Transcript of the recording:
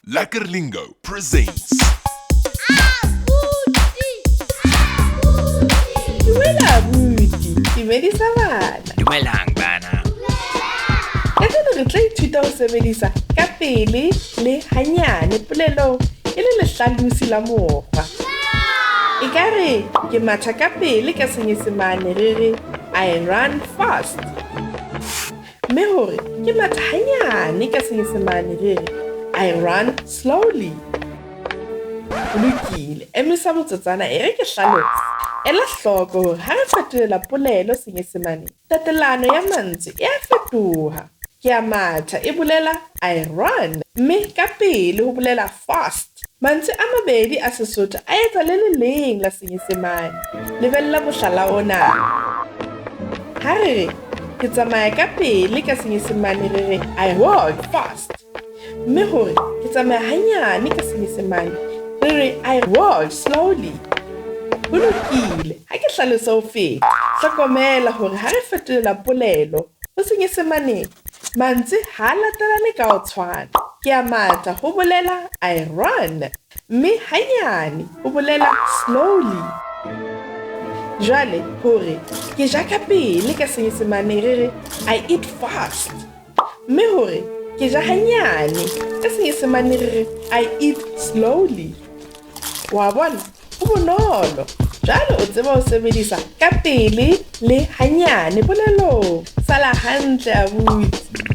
Lekker Lingo presents. Dumela abuti, dumedisa bana. Dumelang bana. Kajeno re tla ithuta ho sebedisa ka pele le hanyane polelong e le lehlalosi la mokgwa. Ekare ke matha ka pele ka Senyesemane re re I run fast. Mme hore ke matha hanyane ka Senyesemane re re I run slowly. Lokile, emisa motsotsana e re ke hlalose. Ela hloko hore ha re fetolela polelo Senyesemane, tatelano ya mantswe e a fetoha. Ke a matha e bolela I run, mme ka pele ho bolela fast. Mantswe a mabedi a Sesotho a etsa le leng la Senyesemane. Lebella mohlala ona. Ha re re ke tsamaya ka pele ka Senyesemane re re I walk fast. Mme hore ke tsamaya hanyane ka Senyesemane re re I walk slowly. Ho lokile, ha ke hlalosa ho feta. Hlokomela hore ha re fetolela polelo ho Senyesemane, mantswe ha latelane ka ho tshwana. Ke a matha ho bolela I run, mme hanyane ho bolela slowly. Jwale hore ke ja ka pele ka Senyesemane re re I eat fast, mme hore ke ja hanyane ka Senyesemane re re I eat slowly. Wa bona ho bonolo. Jwale o tseba ho sebedisa ka pele le hanyane polelong. Sala hantle abuti.